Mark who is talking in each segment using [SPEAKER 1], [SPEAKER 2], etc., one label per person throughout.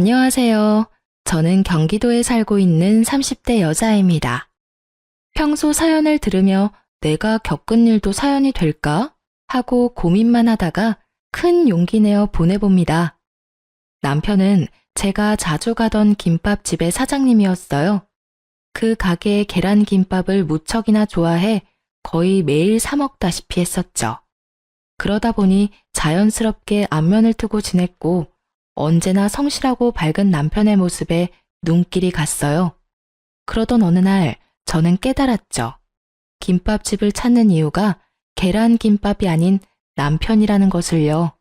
[SPEAKER 1] 안녕하세요. 저는 경기도에 살고 있는 30대 여자입니다. 평소 사연을 들으며 내가 겪은 일도 사연이 될까? 하고 고민만 하다가 큰 용기 내어 보내봅니다. 남편은 제가 자주 가던 김밥집의 사장님이었어요. 그 가게의 계란김밥을 무척이나 좋아해 거의 매일 사 먹다시피 했었죠. 그러다 보니 자연스럽게 안면을 트고 지냈고 언제나 성실하고 밝은 남편의 모습에 눈길이 갔어요. 그러던 어느 날 저는 깨달았죠. 김밥집을 찾는 이유가 계란김밥이 아닌 남편이라는 것을요.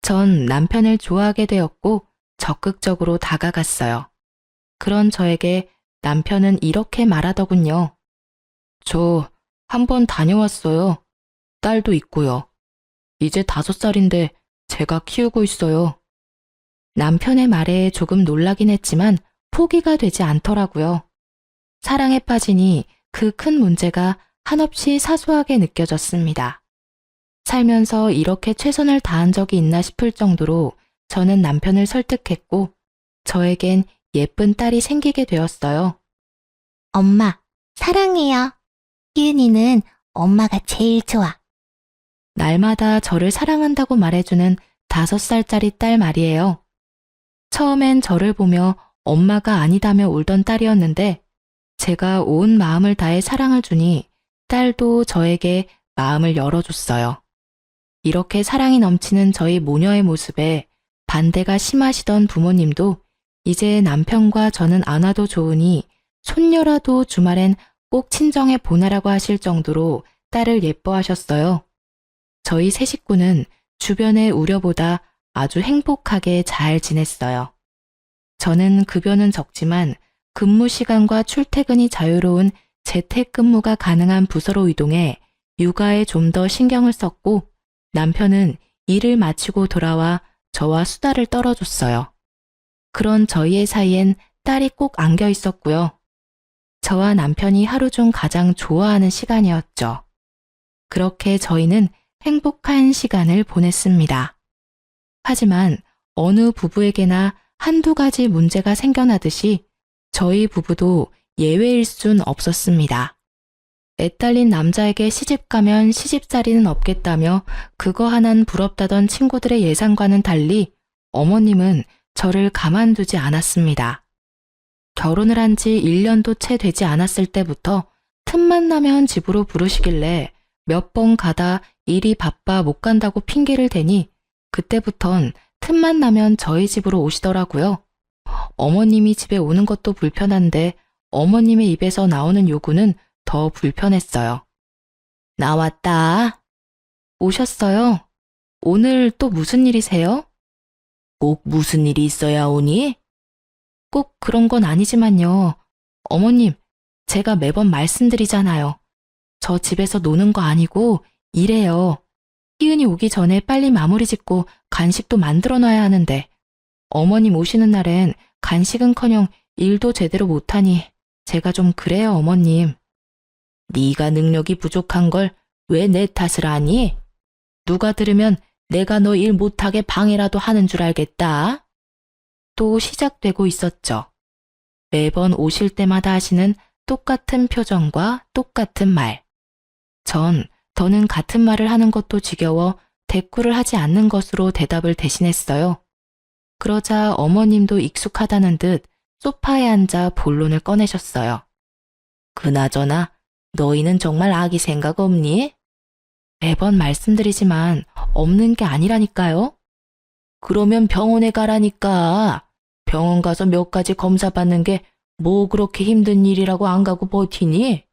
[SPEAKER 1] 전 남편을 좋아하게 되었고 적극적으로 다가갔어요. 그런 저에게 남편은 이렇게 말하더군요. 저 한 번 다녀왔어요. 딸도 있고요. 이제 5살인데 제가 키우고 있어요. 남편의 말에 조금 놀라긴 했지만 포기가 되지 않더라고요. 사랑에 빠지니 그 큰 문제가 한없이 사소하게 느껴졌습니다. 살면서 이렇게 최선을 다한 적이 있나 싶을 정도로 저는 남편을 설득했고 저에겐 예쁜 딸이 생기게 되었어요.
[SPEAKER 2] 엄마, 사랑해요. 희은이는 엄마가 제일 좋아.
[SPEAKER 1] 날마다 저를 사랑한다고 말해주는 5살짜리 딸 말이에요. 처음엔 저를 보며 엄마가 아니다며 울던 딸이었는데 제가 온 마음을 다해 사랑을 주니 딸도 저에게 마음을 열어줬어요. 이렇게 사랑이 넘치는 저희 모녀의 모습에 반대가 심하시던 부모님도 이제 남편과 저는 안 와도 좋으니 손녀라도 주말엔 꼭 친정에 보내라고 하실 정도로 딸을 예뻐하셨어요. 저희 세 식구는 주변의 우려보다 아주 행복하게 잘 지냈어요. 저는 급여는 적지만 근무 시간과 출퇴근이 자유로운 재택근무가 가능한 부서로 이동해 육아에 좀 더 신경을 썼고 남편은 일을 마치고 돌아와 저와 수다를 떨어줬어요. 그런 저희의 사이엔 딸이 꼭 안겨 있었고요. 저와 남편이 하루 중 가장 좋아하는 시간이었죠. 그렇게 저희는 행복한 시간을 보냈습니다. 하지만 어느 부부에게나 한두 가지 문제가 생겨나듯이 저희 부부도 예외일 순 없었습니다. 애 딸린 남자에게 시집 가면 시집살이는 없겠다며 그거 하나는 부럽다던 친구들의 예상과는 달리 어머님은 저를 가만두지 않았습니다. 결혼을 한 지 1년도 채 되지 않았을 때부터 틈만 나면 집으로 부르시길래 몇 번 가다 일이 바빠 못 간다고 핑계를 대니 그때부턴 틈만 나면 저희 집으로 오시더라고요. 어머님이 집에 오는 것도 불편한데 어머님의 입에서 나오는 요구는 더 불편했어요. 나왔다. 오셨어요? 오늘 또 무슨 일이세요? 꼭 무슨 일이 있어야 오니? 꼭 그런 건 아니지만요. 어머님, 제가 매번 말씀드리잖아요. 저 집에서 노는 거 아니고 일해요. 희은이 오기 전에 빨리 마무리 짓고 간식도 만들어 놔야 하는데 어머님 오시는 날엔 간식은커녕 일도 제대로 못하니 제가 좀 그래요, 어머님. 네가 능력이 부족한 걸 왜 내 탓을 하니? 누가 들으면 내가 너 일 못하게 방해라도 하는 줄 알겠다. 또 시작되고 있었죠. 매번 오실 때마다 하시는 똑같은 표정과 똑같은 말. 전 더는 같은 말을 하는 것도 지겨워 대꾸를 하지 않는 것으로 대답을 대신했어요. 그러자 어머님도 익숙하다는 듯 소파에 앉아 본론을 꺼내셨어요. 그나저나 너희는 정말 아기 생각 없니? 매번 말씀드리지만 없는 게 아니라니까요. 그러면 병원에 가라니까. 병원 가서 몇 가지 검사 받는 게 뭐 그렇게 힘든 일이라고 안 가고 버티니?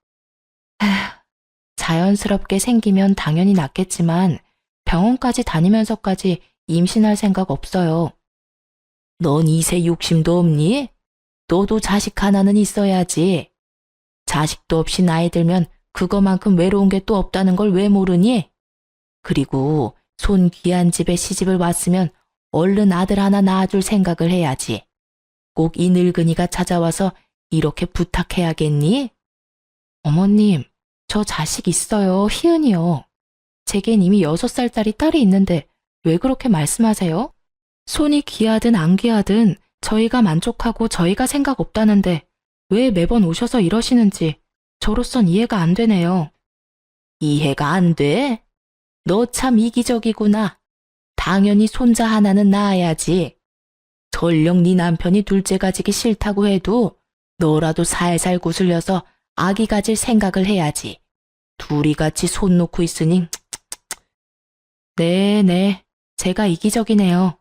[SPEAKER 1] 자연스럽게 생기면 당연히 낫겠지만 병원까지 다니면서까지 임신할 생각 없어요. 넌 이세 욕심도 없니? 너도 자식 하나는 있어야지. 자식도 없이 나이 들면 그거만큼 외로운 게 또 없다는 걸 왜 모르니? 그리고 손 귀한 집에 시집을 왔으면 얼른 아들 하나 낳아줄 생각을 해야지. 꼭 이 늙은이가 찾아와서 이렇게 부탁해야겠니? 어머님, 저 자식 있어요. 희은이요. 제겐 이미 6살짜리 딸이 있는데 왜 그렇게 말씀하세요? 손이 귀하든 안 귀하든 저희가 만족하고 저희가 생각 없다는데 왜 매번 오셔서 이러시는지 저로선 이해가 안 되네요. 이해가 안 돼? 너 참 이기적이구나. 당연히 손자 하나는 낳아야지. 설령 네 남편이 둘째 가지기 싫다고 해도 너라도 살살 구슬려서 아기 가질 생각을 해야지. 둘이 같이 손 놓고 있으니. 네. 제가 이기적이네요.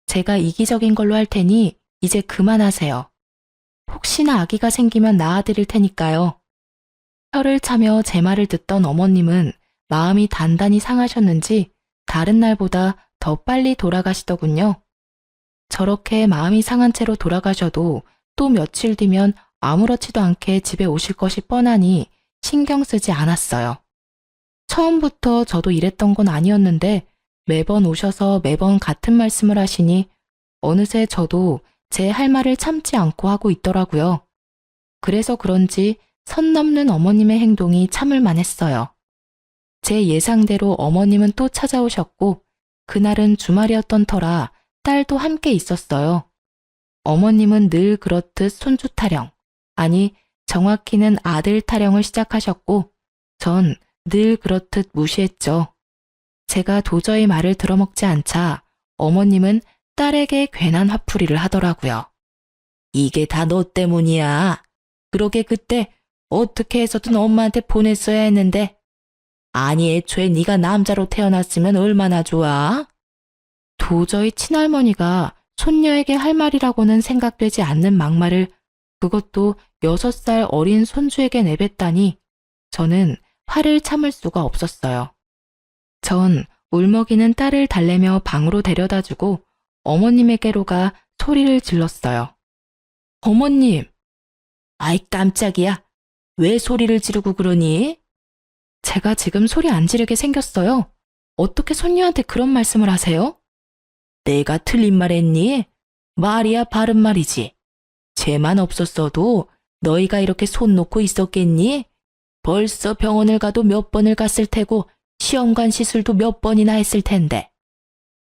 [SPEAKER 1] 제가 이기적인 걸로 할 테니 이제 그만하세요. 혹시나 아기가 생기면 낳아드릴 테니까요. 혀를 차며 제 말을 듣던 어머님은 마음이 단단히 상하셨는지 다른 날보다 더 빨리 돌아가시더군요. 저렇게 마음이 상한 채로 돌아가셔도 또 며칠 뒤면 아무렇지도 않게 집에 오실 것이 뻔하니 신경 쓰지 않았어요. 처음부터 저도 이랬던 건 아니었는데 매번 오셔서 매번 같은 말씀을 하시니 어느새 저도 제 할 말을 참지 않고 하고 있더라고요. 그래서 그런지 선 넘는 어머님의 행동이 참을 만했어요. 제 예상대로 어머님은 또 찾아오셨고 그날은 주말이었던 터라 딸도 함께 있었어요. 어머님은 늘 그렇듯 손주 타령, 아니 정확히는 아들 타령을 시작하셨고 전 늘 그렇듯 무시했죠. 제가 도저히 말을 들어먹지 않자 어머님은 딸에게 괜한 화풀이를 하더라고요. 이게 다 너 때문이야. 그러게 그때 어떻게 해서든 엄마한테 보냈어야 했는데. 아니 애초에 네가 남자로 태어났으면 얼마나 좋아? 도저히 친할머니가 손녀에게 할 말이라고는 생각되지 않는 막말을 그것도 6살 어린 손주에게 내뱉다니 저는 화를 참을 수가 없었어요. 전 울먹이는 딸을 달래며 방으로 데려다주고 어머님에게로 가 소리를 질렀어요. 어머님! 아이 깜짝이야. 왜 소리를 지르고 그러니? 제가 지금 소리 안 지르게 생겼어요. 어떻게 손녀한테 그런 말씀을 하세요? 내가 틀린 말 했니? 말이야 바른 말이지. 죄만 없었어도 너희가 이렇게 손 놓고 있었겠니? 벌써 병원을 가도 몇 번을 갔을 테고 시험관 시술도 몇 번이나 했을 텐데.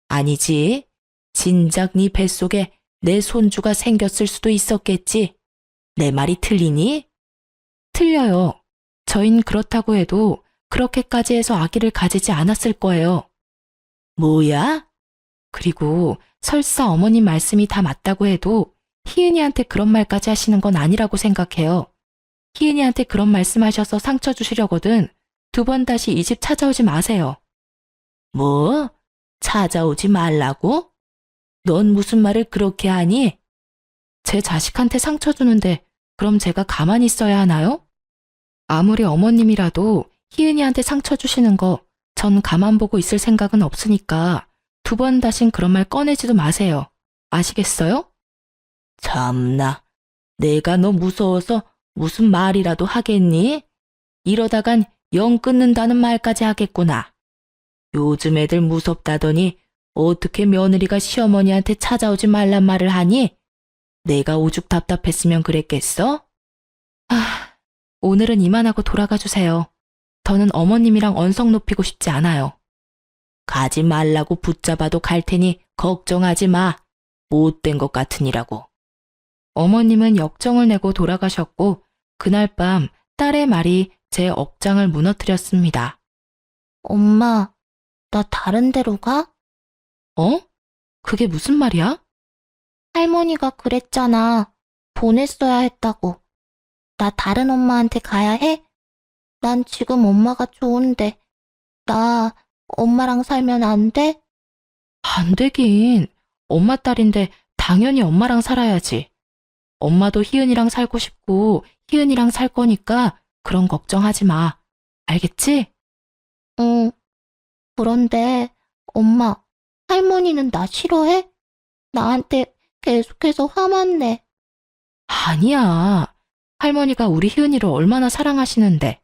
[SPEAKER 1] 아니지. 진작 네 뱃속에 내 손주가 생겼을 수도 있었겠지. 내 말이 틀리니? 틀려요. 저흰 그렇다고 해도 그렇게까지 해서 아기를 가지지 않았을 거예요. 뭐야? 그리고 설사 어머님 말씀이 다 맞다고 해도 희은이한테 그런 말까지 하시는 건 아니라고 생각해요. 희은이한테 그런 말씀하셔서 상처 주시려거든 2번 다시 이 집 찾아오지 마세요. 뭐? 찾아오지 말라고? 넌 무슨 말을 그렇게 하니? 제 자식한테 상처 주는데 그럼 제가 가만히 있어야 하나요? 아무리 어머님이라도 희은이한테 상처 주시는 거 전 가만 보고 있을 생각은 없으니까 2번 다신 그런 말 꺼내지도 마세요. 아시겠어요? 참나, 내가 너 무서워서 무슨 말이라도 하겠니? 이러다간 영 끊는다는 말까지 하겠구나. 요즘 애들 무섭다더니 어떻게 며느리가 시어머니한테 찾아오지 말란 말을 하니? 내가 오죽 답답했으면 그랬겠어? 오늘은 이만하고 돌아가 주세요. 저는 어머님이랑 언성 높이고 싶지 않아요. 가지 말라고 붙잡아도 갈 테니 걱정하지 마. 못된 것 같으니라고. 어머님은 역정을 내고 돌아가셨고 그날 밤 딸의 말이 제 억장을 무너뜨렸습니다.
[SPEAKER 2] 엄마, 나 다른 데로 가?
[SPEAKER 1] 어? 그게 무슨 말이야?
[SPEAKER 2] 할머니가 그랬잖아. 보냈어야 했다고. 나 다른 엄마한테 가야 해? 난 지금 엄마가 좋은데. 나 엄마랑 살면 안 돼?
[SPEAKER 1] 안 되긴. 엄마 딸인데 당연히 엄마랑 살아야지. 엄마도 희은이랑 살고 싶고 희은이랑 살 거니까 그런 걱정하지 마. 알겠지?
[SPEAKER 2] 응. 그런데 엄마, 할머니는 나 싫어해? 나한테 계속해서 화만 내.
[SPEAKER 1] 아니야. 할머니가 우리 희은이를 얼마나 사랑하시는데.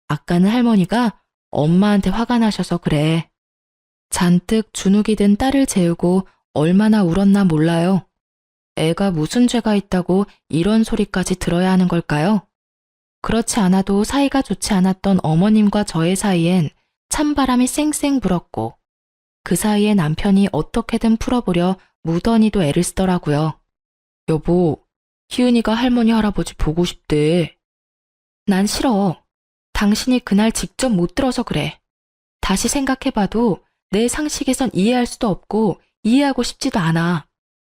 [SPEAKER 1] 아까는 할머니가 엄마한테 화가 나셔서 그래. 잔뜩 주눅이 든 딸을 재우고 얼마나 울었나 몰라요. 애가 무슨 죄가 있다고 이런 소리까지 들어야 하는 걸까요? 그렇지 않아도 사이가 좋지 않았던 어머님과 저의 사이엔 찬바람이 쌩쌩 불었고 그 사이에 남편이 어떻게든 풀어보려 무던히도 애를 쓰더라고요. 여보, 희은이가 할머니 할아버지 보고 싶대. 난 싫어. 당신이 그날 직접 못 들어서 그래. 다시 생각해봐도 내 상식에선 이해할 수도 없고 이해하고 싶지도 않아.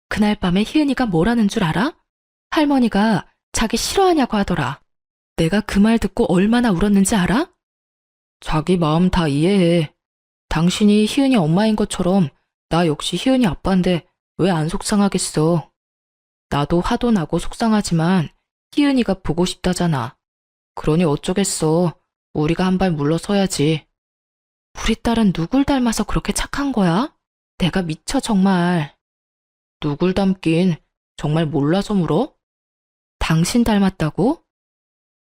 [SPEAKER 1] 그날 밤에 희은이가 뭐라는 줄 알아? 할머니가 자기 싫어하냐고 하더라. 내가 그 말 듣고 얼마나 울었는지 알아? 자기 마음 다 이해해. 당신이 희은이 엄마인 것처럼 나 역시 희은이 아빠인데 왜 안 속상하겠어. 나도 화도 나고 속상하지만 희은이가 보고 싶다잖아. 그러니 어쩌겠어. 우리가 한 발 물러서야지. 우리 딸은 누굴 닮아서 그렇게 착한 거야? 내가 미쳐 정말. 누굴 닮긴 정말 몰라서 물어? 당신 닮았다고?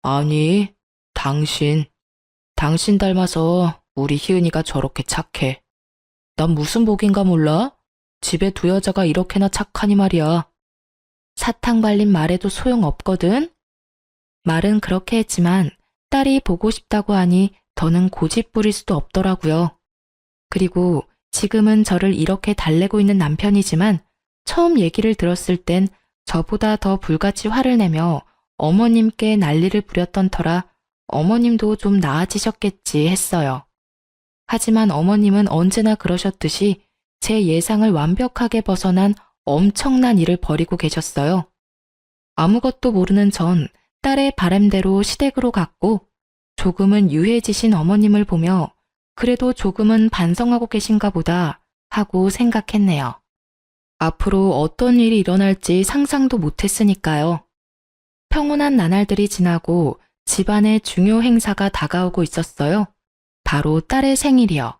[SPEAKER 1] 아니, 당신. 당신 닮아서 우리 희은이가 저렇게 착해. 난 무슨 복인가 몰라? 집에 두 여자가 이렇게나 착하니 말이야. 사탕 발린 말에도 소용없거든? 말은 그렇게 했지만 딸이 보고 싶다고 하니 더는 고집 부릴 수도 없더라고요. 그리고 지금은 저를 이렇게 달래고 있는 남편이지만 처음 얘기를 들었을 땐 저보다 더 불같이 화를 내며 어머님께 난리를 부렸던 터라 어머님도 좀 나아지셨겠지 했어요. 하지만 어머님은 언제나 그러셨듯이 제 예상을 완벽하게 벗어난 엄청난 일을 벌이고 계셨어요. 아무것도 모르는 전 딸의 바람대로 시댁으로 갔고 조금은 유해지신 어머님을 보며 그래도 조금은 반성하고 계신가 보다 하고 생각했네요. 앞으로 어떤 일이 일어날지 상상도 못했으니까요. 평온한 나날들이 지나고 집안의 중요 행사가 다가오고 있었어요. 바로 딸의 생일이요.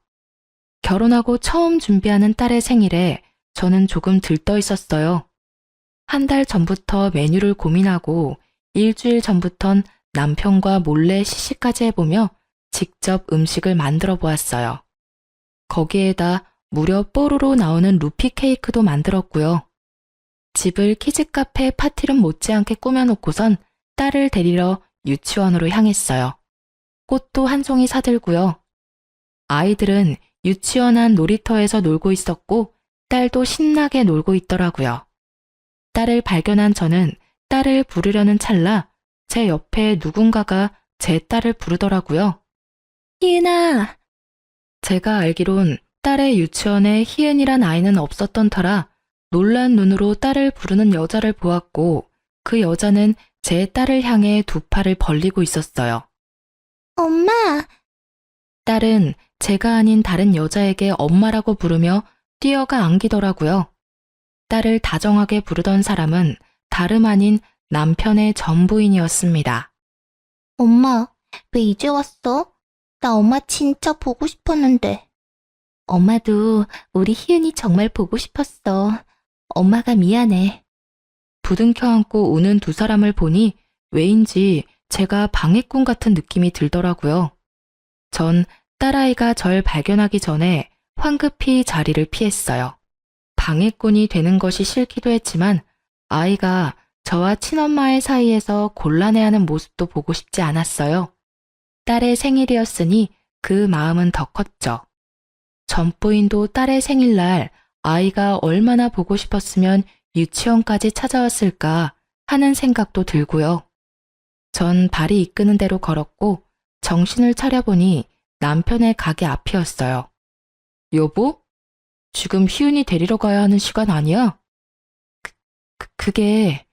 [SPEAKER 1] 결혼하고 처음 준비하는 딸의 생일에 저는 조금 들떠 있었어요. 한 달 전부터 메뉴를 고민하고 일주일 전부턴 남편과 몰래 시식까지 해보며 직접 음식을 만들어 보았어요. 거기에다 무려 뽀로로 나오는 루피 케이크도 만들었고요. 집을 키즈카페 파티룸 못지않게 꾸며놓고선 딸을 데리러 유치원으로 향했어요. 꽃도 한 송이 사들고요. 아이들은 유치원 안 놀이터에서 놀고 있었고 딸도 신나게 놀고 있더라고요. 딸을 발견한 저는 딸을 부르려는 찰나 제 옆에 누군가가 제 딸을 부르더라고요. 희은아! 제가 알기론 딸의 유치원에 희은이란 아이는 없었던 터라 놀란 눈으로 딸을 부르는 여자를 보았고 그 여자는 제 딸을 향해 두 팔을 벌리고 있었어요.
[SPEAKER 2] 엄마,
[SPEAKER 1] 딸은 제가 아닌 다른 여자에게 엄마라고 부르며 뛰어가 안기더라고요. 딸을 다정하게 부르던 사람은 다름 아닌 남편의 전부인이었습니다.
[SPEAKER 2] 엄마, 왜 이제 왔어? 나 엄마 진짜 보고 싶었는데. 엄마도 우리 희은이 정말 보고 싶었어. 엄마가 미안해.
[SPEAKER 1] 부둥켜 안고 우는 두 사람을 보니 왜인지 제가 방해꾼 같은 느낌이 들더라고요. 전 딸아이가 절 발견하기 전에 황급히 자리를 피했어요. 방해꾼이 되는 것이 싫기도 했지만 아이가 저와 친엄마의 사이에서 곤란해하는 모습도 보고 싶지 않았어요. 딸의 생일이었으니 그 마음은 더 컸죠. 전부인도 딸의 생일날 아이가 얼마나 보고 싶었으면 유치원까지 찾아왔을까 하는 생각도 들고요. 전 발이 이끄는 대로 걸었고 정신을 차려보니 남편의 가게 앞이었어요. 여보? 지금 희은이 데리러 가야 하는 시간 아니야? 그게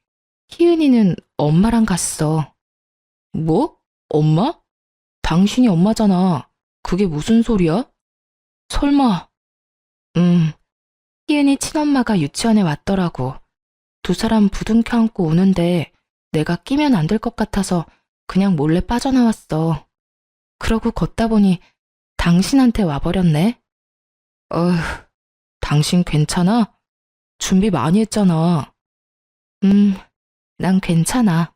[SPEAKER 1] 희은이는 엄마랑 갔어. 뭐? 엄마? 당신이 엄마잖아. 그게 무슨 소리야? 설마. 희은이 친엄마가 유치원에 왔더라고. 두 사람 부둥켜 안고 우는데 내가 끼면 안 될 것 같아서 그냥 몰래 빠져나왔어. 그러고 걷다 보니 당신한테 와버렸네. 어휴, 당신 괜찮아? 준비 많이 했잖아. 난 괜찮아.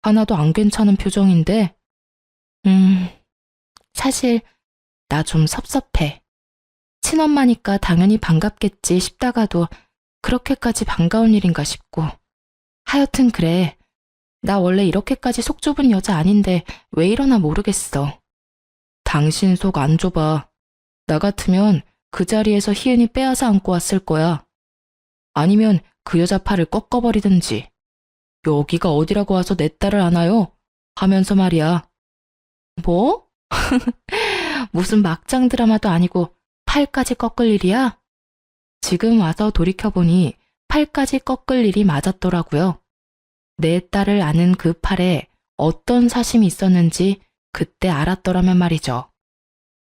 [SPEAKER 1] 하나도 안 괜찮은 표정인데? 사실 나 좀 섭섭해. 친엄마니까 당연히 반갑겠지 싶다가도 그렇게까지 반가운 일인가 싶고. 하여튼 그래. 나 원래 이렇게까지 속 좁은 여자 아닌데 왜 이러나 모르겠어. 당신 속 안 좁아. 나 같으면 그 자리에서 희은이 빼앗아 안고 왔을 거야. 아니면 그 여자 팔을 꺾어버리든지. 여기가 어디라고 와서 내 딸을 안아요? 하면서 말이야. 뭐? 무슨 막장 드라마도 아니고 팔까지 꺾을 일이야? 지금 와서 돌이켜보니 팔까지 꺾을 일이 맞았더라고요. 내 딸을 안은 그 팔에 어떤 사심이 있었는지 그때 알았더라면 말이죠.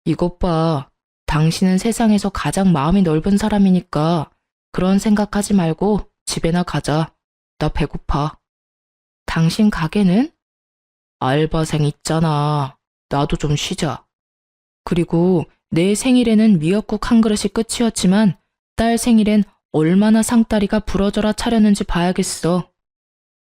[SPEAKER 1] 이것 봐. 당신은 세상에서 가장 마음이 넓은 사람이니까 그런 생각하지 말고 집에나 가자. 나 배고파. 당신 가게는? 알바생 있잖아. 나도 좀 쉬자. 그리고 내 생일에는 미역국 한 그릇이 끝이었지만 딸 생일엔 얼마나 상다리가 부러져라 차렸는지 봐야겠어.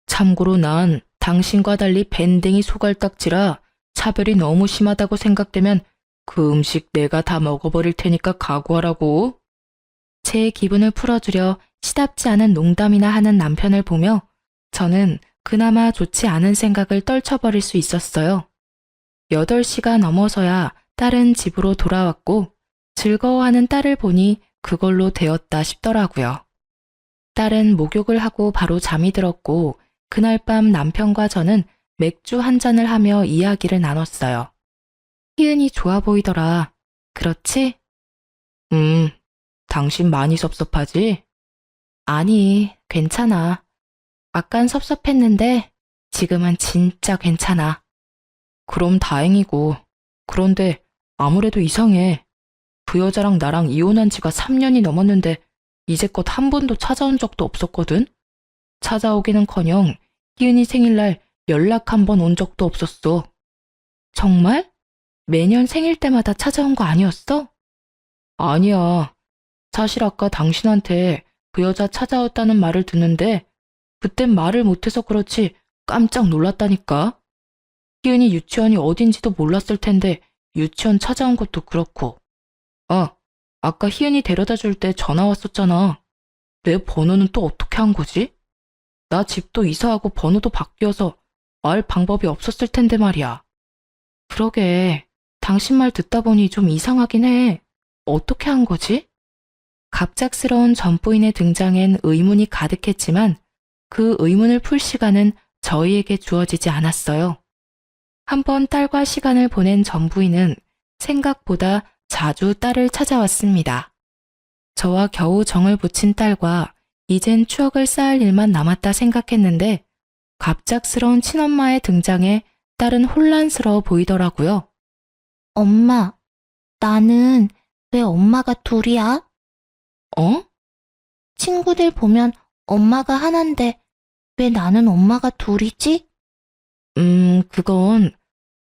[SPEAKER 1] 참고로 난 당신과 달리 밴댕이 소갈딱지라 차별이 너무 심하다고 생각되면 그 음식 내가 다 먹어버릴 테니까 각오하라고. 제 기분을 풀어주려 시답지 않은 농담이나 하는 남편을 보며 저는 그나마 좋지 않은 생각을 떨쳐버릴 수 있었어요. 8시가 넘어서야 딸은 집으로 돌아왔고 즐거워하는 딸을 보니 그걸로 되었다 싶더라고요. 딸은 목욕을 하고 바로 잠이 들었고 그날 밤 남편과 저는 맥주 한 잔을 하며 이야기를 나눴어요. 희은이 좋아 보이더라. 그렇지? 당신 많이 섭섭하지? 아니, 괜찮아. 아깐 섭섭했는데 지금은 진짜 괜찮아. 그럼 다행이고. 그런데 아무래도 이상해. 그 여자랑 나랑 이혼한 지가 3년이 넘었는데 이제껏 한 번도 찾아온 적도 없었거든? 찾아오기는커녕 희은이 생일날 연락 한 번 온 적도 없었어. 정말? 매년 생일 때마다 찾아온 거 아니었어? 아니야. 사실 아까 당신한테 그 여자 찾아왔다는 말을 듣는데 그땐 말을 못해서 그렇지 깜짝 놀랐다니까. 희은이 유치원이 어딘지도 몰랐을 텐데 유치원 찾아온 것도 그렇고. 아, 아까 희은이 데려다 줄 때 전화 왔었잖아. 내 번호는 또 어떻게 한 거지? 나 집도 이사하고 번호도 바뀌어서 알 방법이 없었을 텐데 말이야. 그러게, 당신 말 듣다 보니 좀 이상하긴 해. 어떻게 한 거지? 갑작스러운 전부인의 등장엔 의문이 가득했지만 그 의문을 풀 시간은 저희에게 주어지지 않았어요. 한번 딸과 시간을 보낸 전부인은 생각보다 자주 딸을 찾아왔습니다. 저와 겨우 정을 붙인 딸과 이젠 추억을 쌓을 일만 남았다 생각했는데 갑작스러운 친엄마의 등장에 딸은 혼란스러워 보이더라고요.
[SPEAKER 2] 엄마, 나는 왜 엄마가 둘이야?
[SPEAKER 1] 어?
[SPEAKER 2] 친구들 보면 엄마가 하나인데 왜 나는 엄마가 둘이지?
[SPEAKER 1] 그건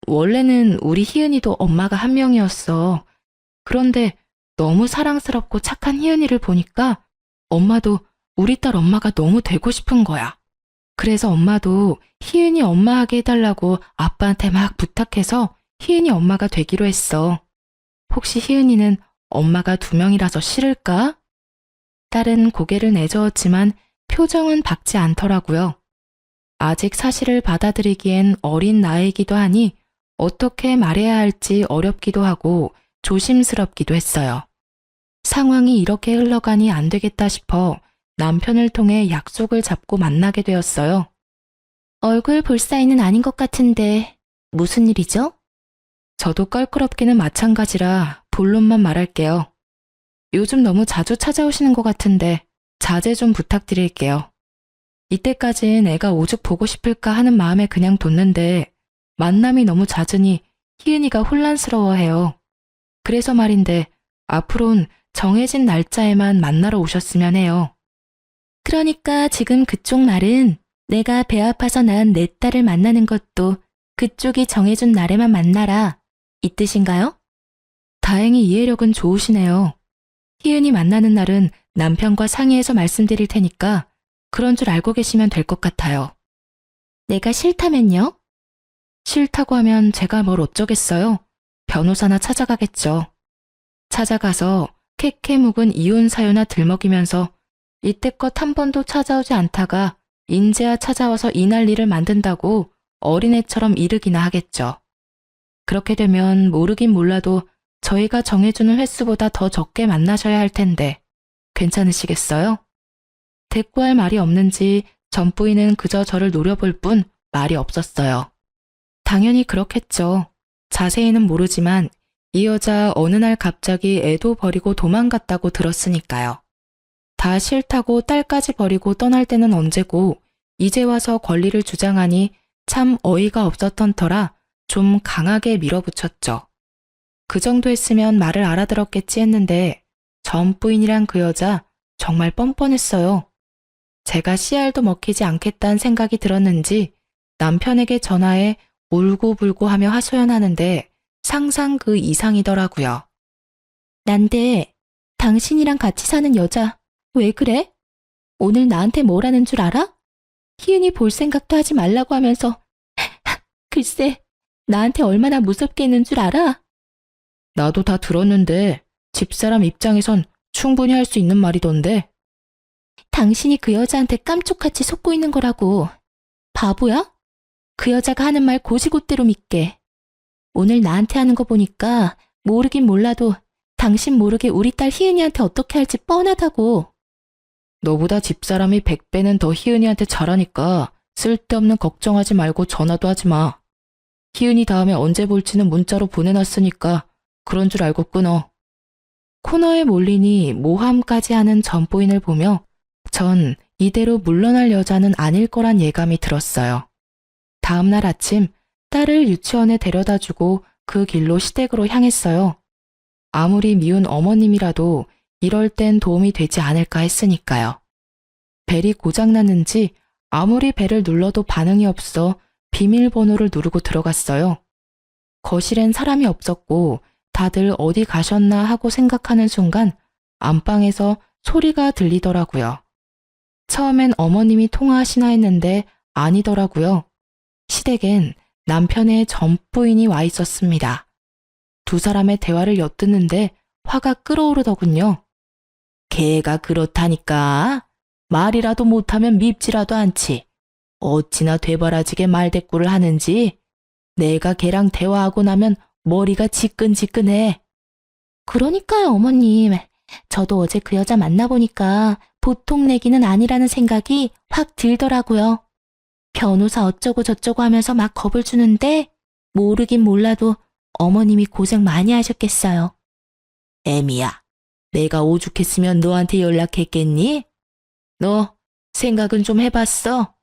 [SPEAKER 1] 원래는 우리 희은이도 엄마가 한 명이었어. 그런데 너무 사랑스럽고 착한 희은이를 보니까 엄마도 우리 딸 엄마가 너무 되고 싶은 거야. 그래서 엄마도 희은이 엄마하게 해달라고 아빠한테 막 부탁해서 희은이 엄마가 되기로 했어. 혹시 희은이는 엄마가 2명이라서 싫을까? 딸은 고개를 내저었지만 표정은 밝지 않더라고요. 아직 사실을 받아들이기엔 어린 나이기도 하니 어떻게 말해야 할지 어렵기도 하고 조심스럽기도 했어요. 상황이 이렇게 흘러가니 안 되겠다 싶어 남편을 통해 약속을 잡고 만나게 되었어요.
[SPEAKER 2] 얼굴 볼 사이는 아닌 것 같은데 무슨 일이죠?
[SPEAKER 1] 저도 껄끄럽기는 마찬가지라 본론만 말할게요. 요즘 너무 자주 찾아오시는 것 같은데 자제 좀 부탁드릴게요. 이때까진 애가 오죽 보고 싶을까 하는 마음에 그냥 뒀는데 만남이 너무 잦으니 희은이가 혼란스러워해요. 그래서 말인데 앞으론 정해진 날짜에만 만나러 오셨으면 해요.
[SPEAKER 2] 그러니까 지금 그쪽 말은 내가 배 아파서 낳은 내 딸을 만나는 것도 그쪽이 정해준 날에만 만나라 이 뜻인가요?
[SPEAKER 1] 다행히 이해력은 좋으시네요. 희은이 만나는 날은 남편과 상의해서 말씀드릴 테니까 그런 줄 알고 계시면 될 것 같아요.
[SPEAKER 2] 내가 싫다면요?
[SPEAKER 1] 싫다고 하면 제가 뭘 어쩌겠어요. 변호사나 찾아가겠죠. 찾아가서 캐캐 묵은 이혼 사유나 들먹이면서 이때껏 한 번도 찾아오지 않다가 인제야 찾아와서 이 난리를 만든다고 어린애처럼 이르기나 하겠죠. 그렇게 되면 모르긴 몰라도 저희가 정해주는 횟수보다 더 적게 만나셔야 할 텐데 괜찮으시겠어요? 대꾸할 말이 없는지 전 부인은 그저 저를 노려볼 뿐 말이 없었어요. 당연히 그렇겠죠. 자세히는 모르지만 이 여자 어느 날 갑자기 애도 버리고 도망갔다고 들었으니까요. 다 싫다고 딸까지 버리고 떠날 때는 언제고 이제 와서 권리를 주장하니 참 어이가 없었던 터라 좀 강하게 밀어붙였죠. 그 정도 했으면 말을 알아들었겠지 했는데 전 부인이랑 그 여자 정말 뻔뻔했어요. 제가 씨알도 먹히지 않겠다는 생각이 들었는지 남편에게 전화해 울고불고 하며 하소연하는데 상상 그 이상이더라고요.
[SPEAKER 2] 난데 당신이랑 같이 사는 여자 왜 그래? 오늘 나한테 뭐라는 줄 알아? 희은이 볼 생각도 하지 말라고 하면서 글쎄 나한테 얼마나 무섭게 했는 줄 알아?
[SPEAKER 1] 나도 다 들었는데 집사람 입장에선 충분히 할 수 있는 말이던데.
[SPEAKER 2] 당신이 그 여자한테 깜짝같이 속고 있는 거라고. 바보야? 그 여자가 하는 말 고지고대로 믿게. 오늘 나한테 하는 거 보니까 모르긴 몰라도 당신 모르게 우리 딸 희은이한테 어떻게 할지 뻔하다고.
[SPEAKER 1] 너보다 집사람이 100배는 더 희은이한테 잘하니까 쓸데없는 걱정하지 말고 전화도 하지 마. 희은이 다음에 언제 볼지는 문자로 보내놨으니까 그런 줄 알고 끊어. 코너에 몰리니 모함까지 하는 전부인을 보며 전 이대로 물러날 여자는 아닐 거란 예감이 들었어요. 다음 날 아침 딸을 유치원에 데려다주고 그 길로 시댁으로 향했어요. 아무리 미운 어머님이라도 이럴 땐 도움이 되지 않을까 했으니까요. 벨이 고장났는지 아무리 벨을 눌러도 반응이 없어 비밀번호를 누르고 들어갔어요. 거실엔 사람이 없었고 다들 어디 가셨나 하고 생각하는 순간 안방에서 소리가 들리더라고요. 처음엔 어머님이 통화하시나 했는데 아니더라고요. 시댁엔 남편의 전 부인이 와 있었습니다. 두 사람의 대화를 엿듣는데 화가 끓어오르더군요. 걔가 그렇다니까. 말이라도 못하면 밉지라도 않지. 어찌나 되바라지게 말대꾸를 하는지. 내가 걔랑 대화하고 나면 머리가 지끈지끈해.
[SPEAKER 2] 그러니까요, 어머님. 저도 어제 그 여자 만나보니까 보통 내기는 아니라는 생각이 확 들더라고요. 변호사 어쩌고 저쩌고 하면서 막 겁을 주는데 모르긴 몰라도 어머님이 고생 많이 하셨겠어요.
[SPEAKER 1] 애미야, 내가 오죽했으면 너한테 연락했겠니? 너 생각은 좀 해봤어?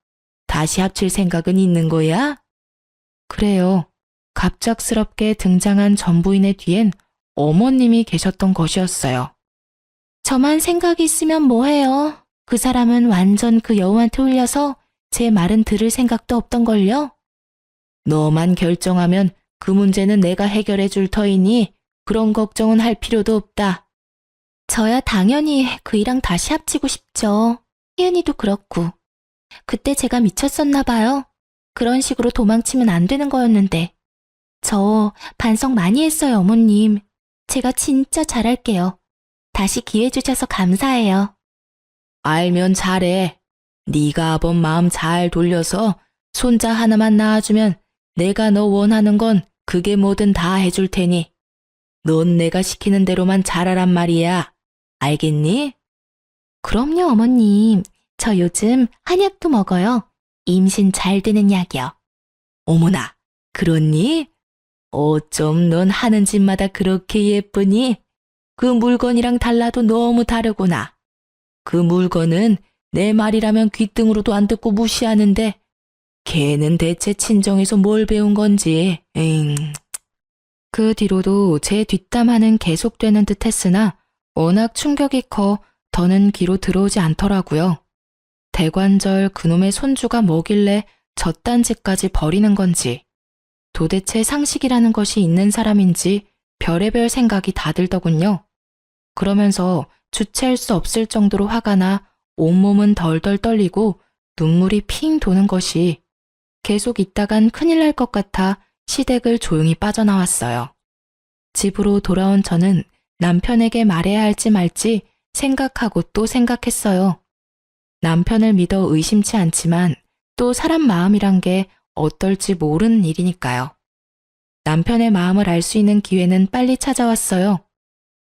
[SPEAKER 1] 다시 합칠 생각은 있는 거야? 그래요. 갑작스럽게 등장한 전부인의 뒤엔 어머님이 계셨던 것이었어요.
[SPEAKER 2] 저만 생각이 있으면 뭐해요. 그 사람은 완전 그 여우한테 홀려서 제 말은 들을 생각도 없던걸요.
[SPEAKER 1] 너만 결정하면 그 문제는 내가 해결해 줄 터이니 그런 걱정은 할 필요도 없다.
[SPEAKER 2] 저야 당연히 그이랑 다시 합치고 싶죠. 희은이도 그렇고. 그때 제가 미쳤었나 봐요. 그런 식으로 도망치면 안 되는 거였는데. 저 반성 많이 했어요, 어머님. 제가 진짜 잘할게요. 다시 기회 주셔서 감사해요.
[SPEAKER 1] 알면 잘해. 네가 아범 마음 잘 돌려서 손자 하나만 낳아주면 내가 너 원하는 건 그게 뭐든 다 해줄 테니. 넌 내가 시키는 대로만 잘하란 말이야. 알겠니?
[SPEAKER 2] 그럼요, 어머님. 저 요즘 한약도 먹어요. 임신 잘 되는 약이요.
[SPEAKER 1] 어머나, 그렇니? 어쩜 넌 하는 짓마다 그렇게 예쁘니? 그 물건이랑 달라도 너무 다르구나. 그 물건은 내 말이라면 귀등으로도 안 듣고 무시하는데 걔는 대체 친정에서 뭘 배운 건지. 그 뒤로도 제 뒷담화는 계속되는 듯 했으나 워낙 충격이 커 더는 귀로 들어오지 않더라고요. 대관절 그놈의 손주가 뭐길래 저딴 짓까지 버리는 건지, 도대체 상식이라는 것이 있는 사람인지 별의별 생각이 다 들더군요. 그러면서 주체할 수 없을 정도로 화가 나 온몸은 덜덜 떨리고 눈물이 핑 도는 것이 계속 있다간 큰일 날 것 같아 시댁을 조용히 빠져나왔어요. 집으로 돌아온 저는 남편에게 말해야 할지 말지 생각하고 또 생각했어요. 남편을 믿어 의심치 않지만 또 사람 마음이란 게 어떨지 모르는 일이니까요. 남편의 마음을 알 수 있는 기회는 빨리 찾아왔어요.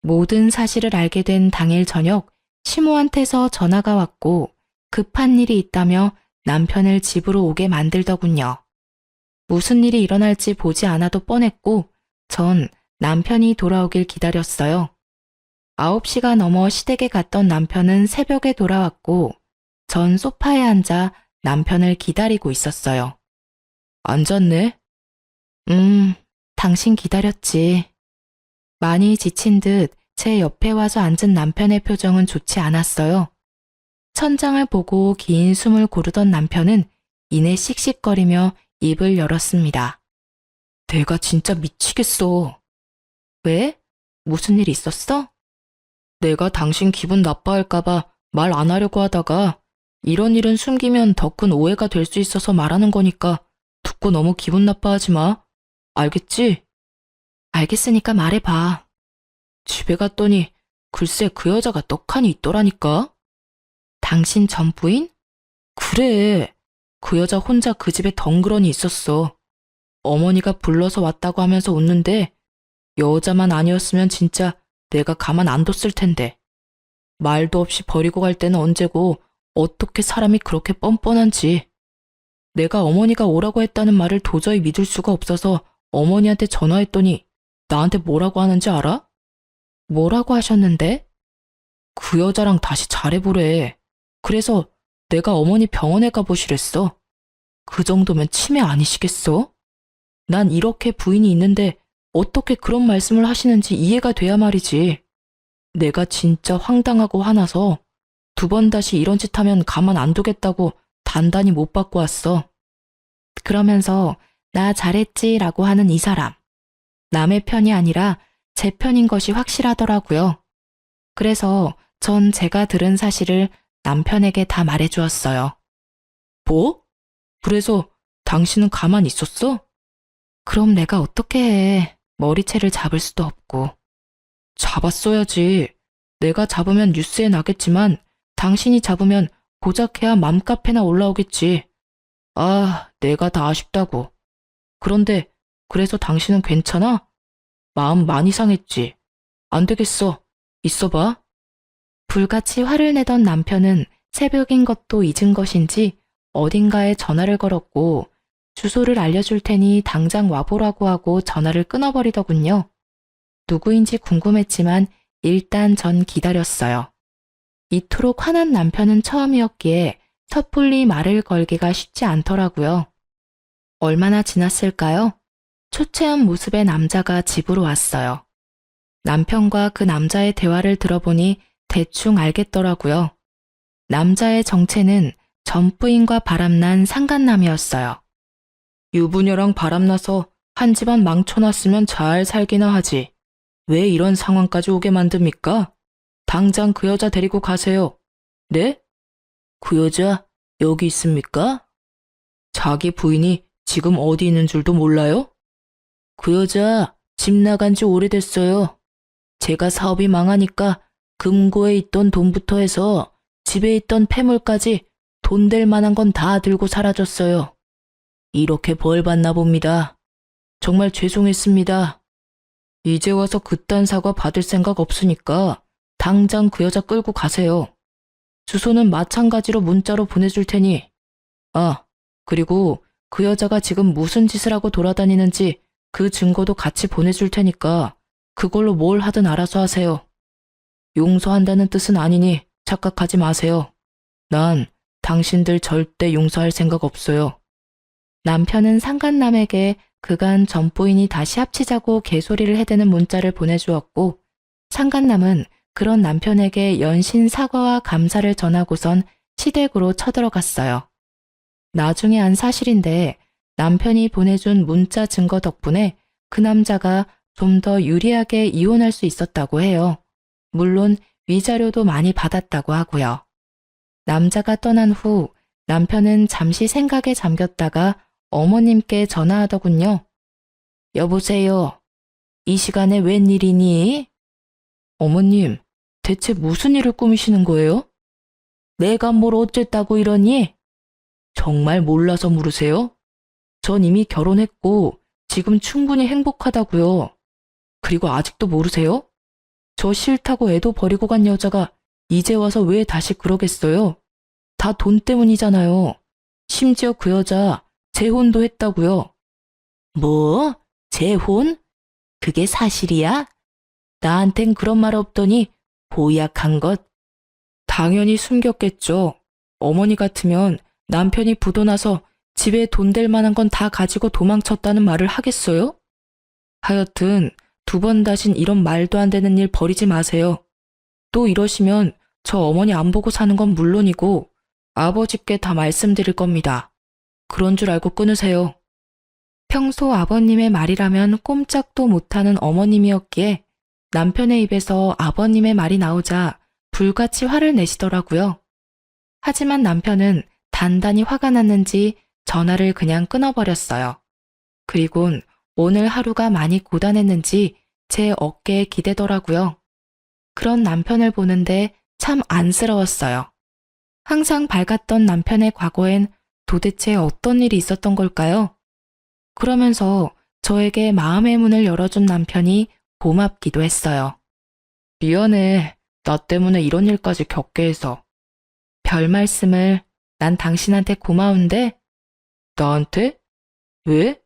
[SPEAKER 1] 모든 사실을 알게 된 당일 저녁 시모한테서 전화가 왔고 급한 일이 있다며 남편을 집으로 오게 만들더군요. 무슨 일이 일어날지 보지 않아도 뻔했고 전 남편이 돌아오길 기다렸어요. 9시가 넘어 시댁에 갔던 남편은 새벽에 돌아왔고 전 소파에 앉아 남편을 기다리고 있었어요. 앉았네? 당신 기다렸지. 많이 지친 듯 제 옆에 와서 앉은 남편의 표정은 좋지 않았어요. 천장을 보고 긴 숨을 고르던 남편은 이내 씩씩거리며 입을 열었습니다. 내가 진짜 미치겠어. 왜? 무슨 일 있었어? 내가 당신 기분 나빠할까봐 말 안 하려고 하다가 이런 일은 숨기면 더 큰 오해가 될 수 있어서 말하는 거니까 듣고 너무 기분 나빠하지 마. 알겠지? 알겠으니까 말해봐. 집에 갔더니 글쎄 그 여자가 떡하니 있더라니까. 당신 전 부인? 그래. 그 여자 혼자 그 집에 덩그러니 있었어. 어머니가 불러서 왔다고 하면서 웃는데 여자만 아니었으면 진짜 내가 가만 안 뒀을 텐데. 말도 없이 버리고 갈 때는 언제고 어떻게 사람이 그렇게 뻔뻔한지. 내가 어머니가 오라고 했다는 말을 도저히 믿을 수가 없어서 어머니한테 전화했더니 나한테 뭐라고 하는지 알아? 뭐라고 하셨는데? 그 여자랑 다시 잘해보래. 그래서 내가 어머니 병원에 가보시랬어. 그 정도면 치매 아니시겠어? 난 이렇게 부인이 있는데 어떻게 그런 말씀을 하시는지 이해가 돼야 말이지. 내가 진짜 황당하고 화나서 2번 다시 이런 짓 하면 가만 안 두겠다고 단단히 못 받고 왔어. 그러면서 나 잘했지라고 하는 이 사람. 남의 편이 아니라 제 편인 것이 확실하더라고요. 그래서 전 제가 들은 사실을 남편에게 다 말해주었어요. 뭐? 그래서 당신은 가만히 있었어? 그럼 내가 어떻게 해. 머리채를 잡을 수도 없고. 잡았어야지. 내가 잡으면 뉴스에 나겠지만 당신이 잡으면 고작해야 맘카페나 올라오겠지. 아, 내가 다 아쉽다고. 그런데 그래서 당신은 괜찮아? 마음 많이 상했지. 안 되겠어. 있어봐. 불같이 화를 내던 남편은 새벽인 것도 잊은 것인지 어딘가에 전화를 걸었고 주소를 알려줄 테니 당장 와보라고 하고 전화를 끊어버리더군요. 누구인지 궁금했지만 일단 전 기다렸어요. 이토록 화난 남편은 처음이었기에 섣불리 말을 걸기가 쉽지 않더라고요. 얼마나 지났을까요? 초췌한 모습의 남자가 집으로 왔어요. 남편과 그 남자의 대화를 들어보니 대충 알겠더라고요. 남자의 정체는 전 부인과 바람난 상간남이었어요. 유부녀랑 바람나서 한 집안 망쳐놨으면 잘 살기나 하지. 왜 이런 상황까지 오게 만듭니까? 당장 그 여자 데리고 가세요. 네? 그 여자 여기 있습니까? 자기 부인이 지금 어디 있는 줄도 몰라요? 그 여자 집 나간 지 오래됐어요. 제가 사업이 망하니까 금고에 있던 돈부터 해서 집에 있던 폐물까지 돈 될 만한 건 다 들고 사라졌어요. 이렇게 벌 받나 봅니다. 정말 죄송했습니다. 이제 와서 그딴 사과 받을 생각 없으니까 당장 그 여자 끌고 가세요. 주소는 마찬가지로 문자로 보내줄 테니. 아, 그리고 그 여자가 지금 무슨 짓을 하고 돌아다니는지 그 증거도 같이 보내줄 테니까 그걸로 뭘 하든 알아서 하세요. 용서한다는 뜻은 아니니 착각하지 마세요. 난 당신들 절대 용서할 생각 없어요. 남편은 상간남에게 그간 전 부인이 다시 합치자고 개소리를 해대는 문자를 보내주었고 상간남은 그런 남편에게 연신 사과와 감사를 전하고선 시댁으로 쳐들어갔어요. 나중에 안 사실인데 남편이 보내준 문자 증거 덕분에 그 남자가 좀 더 유리하게 이혼할 수 있었다고 해요. 물론 위자료도 많이 받았다고 하고요. 남자가 떠난 후 남편은 잠시 생각에 잠겼다가 어머님께 전화하더군요. 여보세요. 이 시간에 웬일이니? 어머님, 대체 무슨 일을 꾸미시는 거예요? 내가 뭘 어쨌다고 이러니? 정말 몰라서 물으세요? 전 이미 결혼했고 지금 충분히 행복하다고요. 그리고 아직도 모르세요? 저 싫다고 애도 버리고 간 여자가 이제 와서 왜 다시 그러겠어요? 다 돈 때문이잖아요. 심지어 그 여자 재혼도 했다고요. 뭐? 재혼? 그게 사실이야? 나한텐 그런 말 없더니 보약한 것. 당연히 숨겼겠죠. 어머니 같으면 남편이 부도 나서 집에 돈 될 만한 건 다 가지고 도망쳤다는 말을 하겠어요? 하여튼 2번 다신 이런 말도 안 되는 일 버리지 마세요. 또 이러시면 저 어머니 안 보고 사는 건 물론이고 아버지께 다 말씀드릴 겁니다. 그런 줄 알고 끊으세요. 평소 아버님의 말이라면 꼼짝도 못하는 어머님이었기에 남편의 입에서 아버님의 말이 나오자 불같이 화를 내시더라고요. 하지만 남편은 단단히 화가 났는지 전화를 그냥 끊어버렸어요. 그리곤 오늘 하루가 많이 고단했는지 제 어깨에 기대더라고요. 그런 남편을 보는데 참 안쓰러웠어요. 항상 밝았던 남편의 과거엔 도대체 어떤 일이 있었던 걸까요? 그러면서 저에게 마음의 문을 열어준 남편이 고맙기도 했어요. 미안해. 나 때문에 이런 일까지 겪게 해서. 별 말씀을. 난 당신한테 고마운데. 나한테? 왜?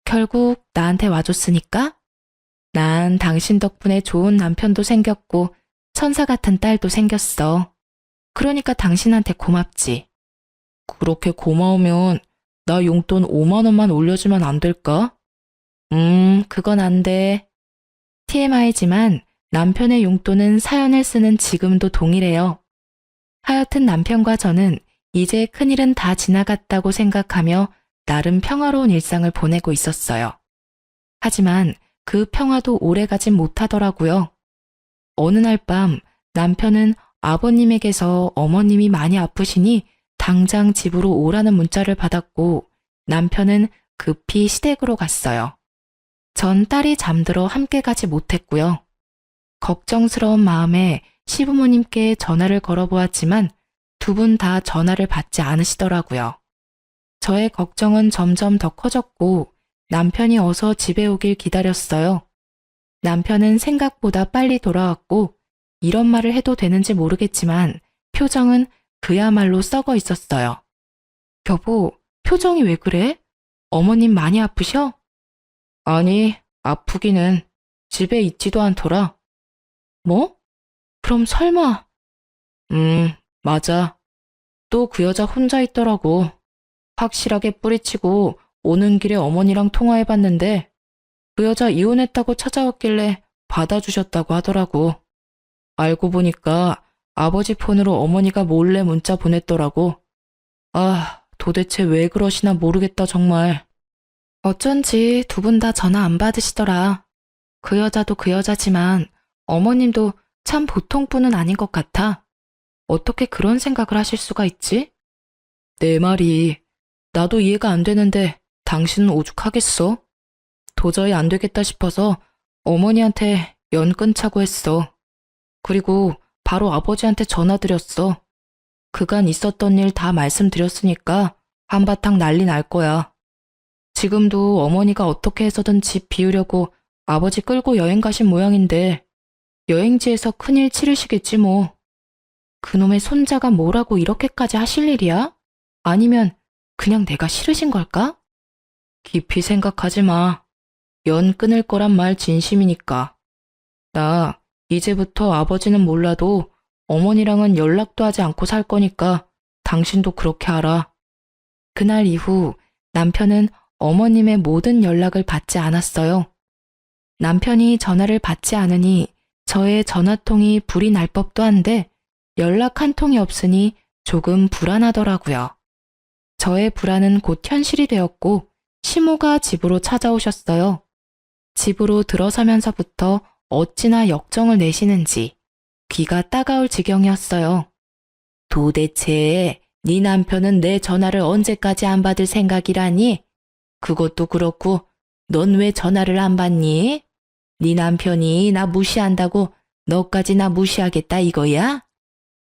[SPEAKER 1] 결국 나한테 와줬으니까? 난 당신 덕분에 좋은 남편도 생겼고 천사 같은 딸도 생겼어. 그러니까 당신한테 고맙지. 그렇게 고마우면 나 용돈 5만 원만 올려주면 안 될까? 그건 안 돼. TMI지만 남편의 용돈은 사연을 쓰는 지금도 동일해요. 하여튼 남편과 저는 이제 큰일은 다 지나갔다고 생각하며 나름 평화로운 일상을 보내고 있었어요. 하지만 그 평화도 오래가진 못하더라고요. 어느 날 밤 남편은 아버님에게서 어머님이 많이 아프시니 당장 집으로 오라는 문자를 받았고 남편은 급히 시댁으로 갔어요. 전 딸이 잠들어 함께 가지 못했고요. 걱정스러운 마음에 시부모님께 전화를 걸어보았지만 2분 다 전화를 받지 않으시더라고요. 저의 걱정은 점점 더 커졌고 남편이 어서 집에 오길 기다렸어요. 남편은 생각보다 빨리 돌아왔고 이런 말을 해도 되는지 모르겠지만 표정은 그야말로 썩어 있었어요. 여보, 표정이 왜 그래? 어머님 많이 아프셔? 아니, 아프기는 집에 있지도 않더라. 뭐? 그럼 설마... 맞아. 또 그 여자 혼자 있더라고. 확실하게 뿌리치고 오는 길에 어머니랑 통화해봤는데 그 여자 이혼했다고 찾아왔길래 받아주셨다고 하더라고. 알고 보니까 아버지 폰으로 어머니가 몰래 문자 보냈더라고. 아, 도대체 왜 그러시나 모르겠다 정말. 어쩐지 2분 다 전화 안 받으시더라. 그 여자도 그 여자지만 어머님도 참 보통 분은 아닌 것 같아. 어떻게 그런 생각을 하실 수가 있지? 내 말이 나도 이해가 안 되는데 당신은 오죽하겠어? 도저히 안 되겠다 싶어서 어머니한테 연 끊자고 했어. 그리고 바로 아버지한테 전화드렸어. 그간 있었던 일 다 말씀드렸으니까 한바탕 난리 날 거야. 지금도 어머니가 어떻게 해서든 집 비우려고 아버지 끌고 여행 가신 모양인데 여행지에서 큰일 치르시겠지 뭐. 그놈의 손자가 뭐라고 이렇게까지 하실 일이야? 아니면 그냥 내가 싫으신 걸까? 깊이 생각하지 마. 연 끊을 거란 말 진심이니까. 나 이제부터 아버지는 몰라도 어머니랑은 연락도 하지 않고 살 거니까 당신도 그렇게 알아. 그날 이후 남편은 어머님의 모든 연락을 받지 않았어요. 남편이 전화를 받지 않으니 저의 전화통이 불이 날 법도 한데 연락 한 통이 없으니 조금 불안하더라고요. 저의 불안은 곧 현실이 되었고 시모가 집으로 찾아오셨어요. 집으로 들어서면서부터 어찌나 역정을 내시는지 귀가 따가울 지경이었어요. 도대체 네 남편은 내 전화를 언제까지 안 받을 생각이라니? 그것도 그렇고 넌 왜 전화를 안 받니? 네 남편이 나 무시한다고 너까지 나 무시하겠다 이거야?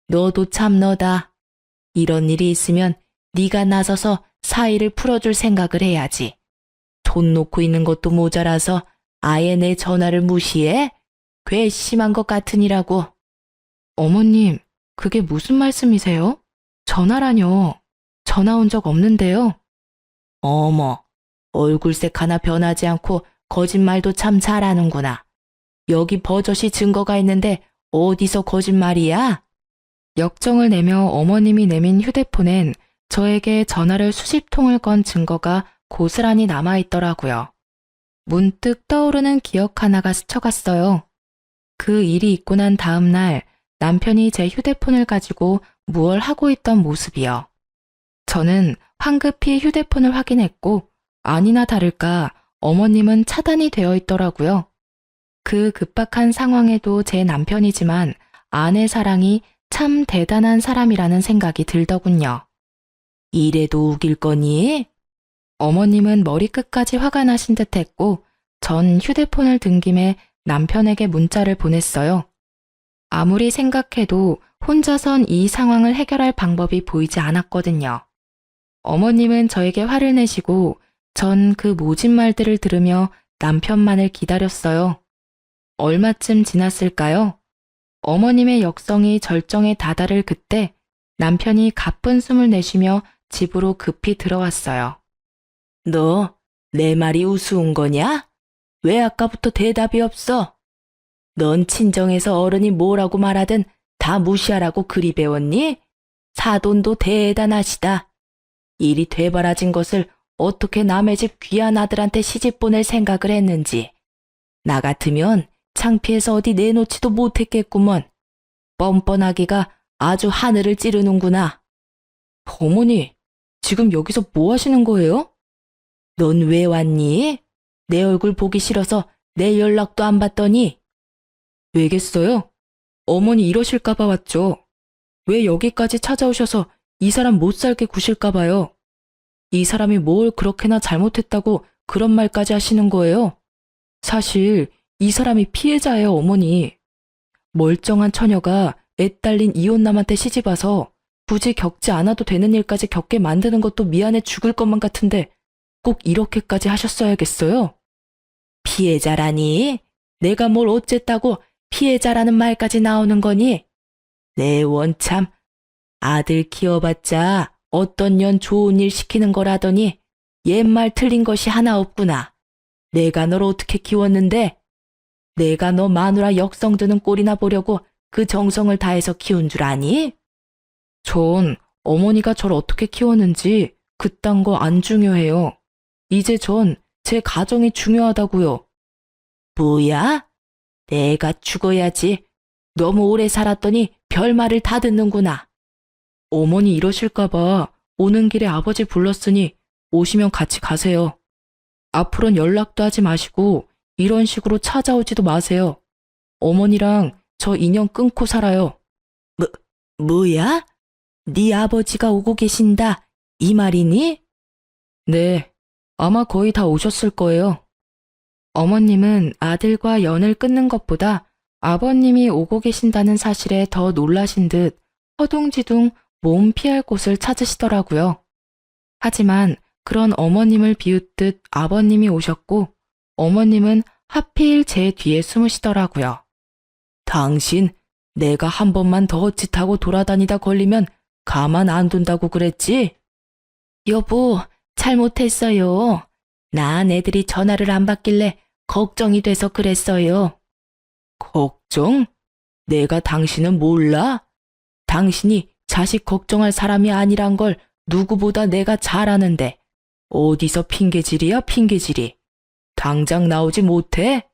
[SPEAKER 1] 너도 참 너다. 이런 일이 있으면 네가 나서서 사이를 풀어줄 생각을 해야지. 돈 놓고 있는 것도 모자라서 아예 내 전화를 무시해? 괘씸한 것 같으니라고. 어머님, 그게 무슨 말씀이세요? 전화라뇨. 전화 온 적 없는데요.
[SPEAKER 2] 어머, 얼굴색 하나 변하지 않고 거짓말도 참 잘하는구나. 여기 버젓이 증거가 있는데 어디서 거짓말이야?
[SPEAKER 1] 역정을 내며 어머님이 내민 휴대폰엔 저에게 전화를 수십 통을 건 증거가 고스란히 남아있더라고요. 문득 떠오르는 기억 하나가 스쳐갔어요. 그 일이 있고 난 다음 날 남편이 제 휴대폰을 가지고 무얼 하고 있던 모습이요. 저는 황급히 휴대폰을 확인했고 아니나 다를까 어머님은 차단이 되어 있더라고요. 그 급박한 상황에도 제 남편이지만 아내 사랑이 참 대단한 사람이라는 생각이 들더군요.
[SPEAKER 2] 이래도 우길 거니?
[SPEAKER 1] 어머님은 머리끝까지 화가 나신 듯 했고 전 휴대폰을 든 김에 남편에게 문자를 보냈어요. 아무리 생각해도 혼자선 이 상황을 해결할 방법이 보이지 않았거든요. 어머님은 저에게 화를 내시고 전 그 모진 말들을 들으며 남편만을 기다렸어요. 얼마쯤 지났을까요? 어머님의 역성이 절정에 다다를 그때 남편이 가쁜 숨을 내쉬며 집으로 급히 들어왔어요.
[SPEAKER 2] 너 내 말이 우스운 거냐? 왜 아까부터 대답이 없어? 넌 친정에서 어른이 뭐라고 말하든 다 무시하라고 그리 배웠니? 사돈도 대단하시다. 일이 되바라진 것을 어떻게 남의 집 귀한 아들한테 시집 보낼 생각을 했는지. 나 같으면 창피해서 어디 내놓지도 못했겠구먼. 뻔뻔하기가 아주 하늘을 찌르는구나.
[SPEAKER 1] 어머니, 지금 여기서 뭐 하시는 거예요?
[SPEAKER 2] 넌 왜 왔니? 내 얼굴 보기 싫어서 내 연락도 안 받더니.
[SPEAKER 1] 왜겠어요? 어머니 이러실까 봐 왔죠. 왜 여기까지 찾아오셔서 이 사람 못 살게 구실까 봐요. 이 사람이 뭘 그렇게나 잘못했다고 그런 말까지 하시는 거예요? 사실 이 사람이 피해자예요, 어머니. 멀쩡한 처녀가 애 딸린 이혼남한테 시집와서 굳이 겪지 않아도 되는 일까지 겪게 만드는 것도 미안해 죽을 것만 같은데 꼭 이렇게까지 하셨어야겠어요?
[SPEAKER 2] 피해자라니? 내가 뭘 어쨌다고 피해자라는 말까지 나오는 거니? 내 원참 아들 키워봤자 어떤 년 좋은 일 시키는 거라더니 옛말 틀린 것이 하나 없구나. 내가 널 어떻게 키웠는데? 내가 너 마누라 역성 드는 꼴이나 보려고 그 정성을 다해서 키운 줄 아니?
[SPEAKER 1] 전 어머니가 저를 어떻게 키웠는지 그딴 거 안 중요해요. 이제 전 제 가정이 중요하다고요.
[SPEAKER 2] 뭐야? 내가 죽어야지. 너무 오래 살았더니 별말을 다 듣는구나.
[SPEAKER 1] 어머니 이러실까 봐 오는 길에 아버지 불렀으니 오시면 같이 가세요. 앞으로는 연락도 하지 마시고 이런 식으로 찾아오지도 마세요. 어머니랑 저 인연 끊고 살아요.
[SPEAKER 2] 뭐야? 네 아버지가 오고 계신다. 이 말이니?
[SPEAKER 1] 네, 아마 거의 다 오셨을 거예요. 어머님은 아들과 연을 끊는 것보다 아버님이 오고 계신다는 사실에 더 놀라신 듯 허둥지둥 몸 피할 곳을 찾으시더라고요. 하지만 그런 어머님을 비웃듯 아버님이 오셨고 어머님은 하필 제 뒤에 숨으시더라고요.
[SPEAKER 2] 당신, 내가 한 번만 더 짓하고 돌아다니다 걸리면 가만 안 둔다고 그랬지? 여보, 잘못했어요. 난 애들이 전화를 안 받길래 걱정이 돼서 그랬어요. 걱정? 내가 당신은 몰라? 당신이 자식 걱정할 사람이 아니란 걸 누구보다 내가 잘 아는데 어디서 핑계질이야, 핑계질이. 당장 나오지 못해?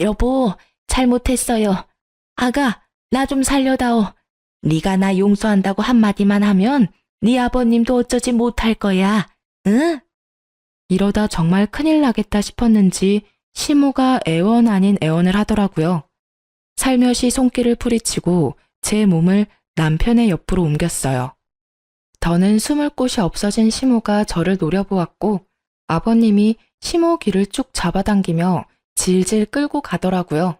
[SPEAKER 2] 여보, 잘못했어요. 아가, 나 좀 살려다오. 네가 나 용서한다고 한마디만 하면 네 아버님도 어쩌지 못할 거야. 응?
[SPEAKER 1] 이러다 정말 큰일 나겠다 싶었는지 시모가 애원 아닌 애원을 하더라고요. 살며시 손길을 풀이치고 제 몸을 남편의 옆으로 옮겼어요. 더는 숨을 곳이 없어진 시모가 저를 노려보았고 아버님이 시모 귀를 쭉 잡아당기며 질질 끌고 가더라고요.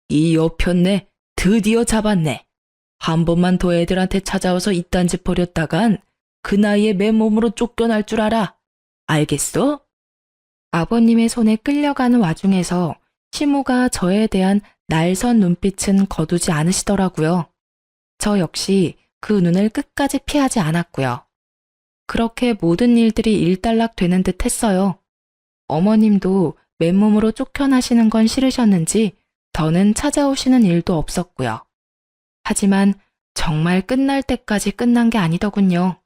[SPEAKER 2] 이 여편네 드디어 잡았네. 한 번만 더 애들한테 찾아와서 이딴 짓 벌였다간 그 나이에 맨몸으로 쫓겨날 줄 알아. 알겠어?
[SPEAKER 1] 아버님의 손에 끌려가는 와중에서 시모가 저에 대한 날선 눈빛은 거두지 않으시더라고요. 저 역시 그 눈을 끝까지 피하지 않았고요. 그렇게 모든 일들이 일단락되는 듯 했어요. 어머님도 맨몸으로 쫓겨나시는 건 싫으셨는지 더는 찾아오시는 일도 없었고요. 하지만 정말 끝날 때까지 끝난 게 아니더군요.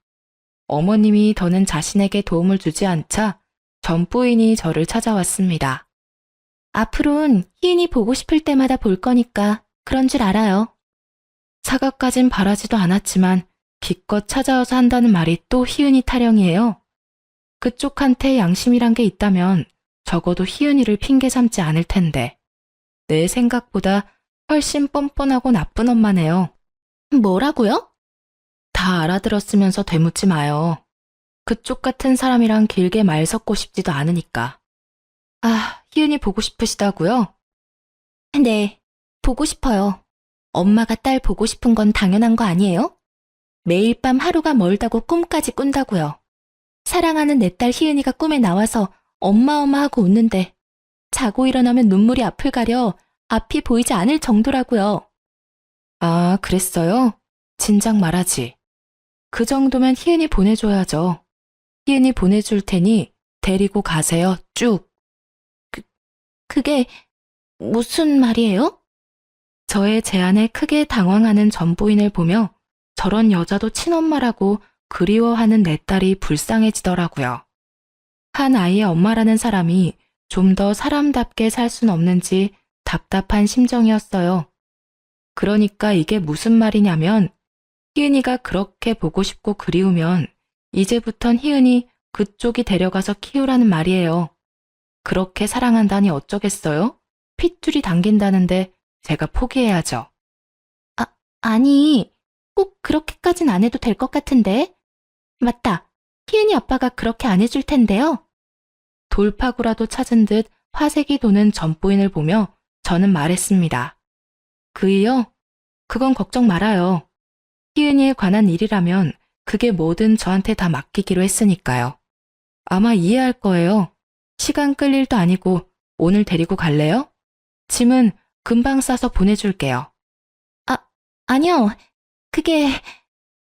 [SPEAKER 1] 어머님이 더는 자신에게 도움을 주지 않자 전 부인이 저를 찾아왔습니다.
[SPEAKER 2] 앞으론 희은이 보고 싶을 때마다 볼 거니까 그런 줄 알아요.
[SPEAKER 1] 사과까진 바라지도 않았지만 기껏 찾아와서 한다는 말이 또 희은이 타령이에요. 그쪽한테 양심이란 게 있다면 적어도 희은이를 핑계 삼지 않을 텐데. 내 생각보다 훨씬 뻔뻔하고 나쁜 엄마네요.
[SPEAKER 2] 뭐라고요?
[SPEAKER 1] 다 알아들었으면서 되묻지 마요. 그쪽 같은 사람이랑 길게 말 섞고 싶지도 않으니까. 아, 희은이 보고 싶으시다고요?
[SPEAKER 2] 네, 보고 싶어요. 엄마가 딸 보고 싶은 건 당연한 거 아니에요? 매일 밤 하루가 멀다고 꿈까지 꾼다고요. 사랑하는 내 딸 희은이가 꿈에 나와서 엄마 하고 웃는데 자고 일어나면 눈물이 앞을 가려 앞이 보이지 않을 정도라고요.
[SPEAKER 1] 아, 그랬어요? 진작 말하지. 그 정도면 희은이 보내줘야죠. 희은이 보내줄 테니 데리고 가세요, 쭉.
[SPEAKER 2] 그게 무슨 말이에요?
[SPEAKER 1] 저의 제안에 크게 당황하는 전부인을 보며 저런 여자도 친엄마라고 그리워하는 내 딸이 불쌍해지더라고요. 한 아이의 엄마라는 사람이 좀 더 사람답게 살 순 없는지 답답한 심정이었어요. 그러니까 이게 무슨 말이냐면 희은이가 그렇게 보고 싶고 그리우면 이제부턴 희은이 그쪽이 데려가서 키우라는 말이에요. 그렇게 사랑한다니 어쩌겠어요? 핏줄이 당긴다는데 제가 포기해야죠.
[SPEAKER 2] 아니, 꼭 그렇게까진 안 해도 될 것 같은데. 맞다. 희은이 아빠가 그렇게 안 해줄 텐데요.
[SPEAKER 1] 돌파구라도 찾은 듯 화색이 도는 전부인을 보며 저는 말했습니다. 그이요? 그건 걱정 말아요. 희은이에 관한 일이라면 그게 뭐든 저한테 다 맡기기로 했으니까요. 아마 이해할 거예요. 시간 끌 일도 아니고 오늘 데리고 갈래요? 짐은 금방 싸서 보내줄게요.
[SPEAKER 2] 아니요.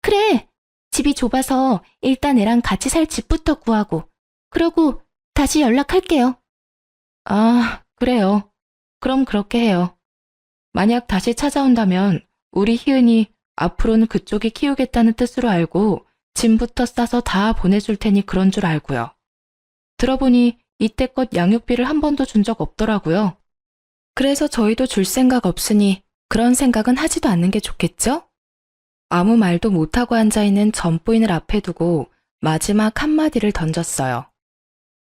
[SPEAKER 2] 그래. 집이 좁아서 일단 애랑 같이 살 집부터 구하고, 그러고 다시 연락할게요.
[SPEAKER 1] 아, 그래요. 그럼 그렇게 해요. 만약 다시 찾아온다면 우리 희은이 앞으로는 그쪽이 키우겠다는 뜻으로 알고 짐부터 싸서 다 보내줄 테니 그런 줄 알고요. 들어보니 이때껏 양육비를 한 번도 준 적 없더라고요. 그래서 저희도 줄 생각 없으니 그런 생각은 하지도 않는 게 좋겠죠? 아무 말도 못하고 앉아있는 전부인을 앞에 두고 마지막 한마디를 던졌어요.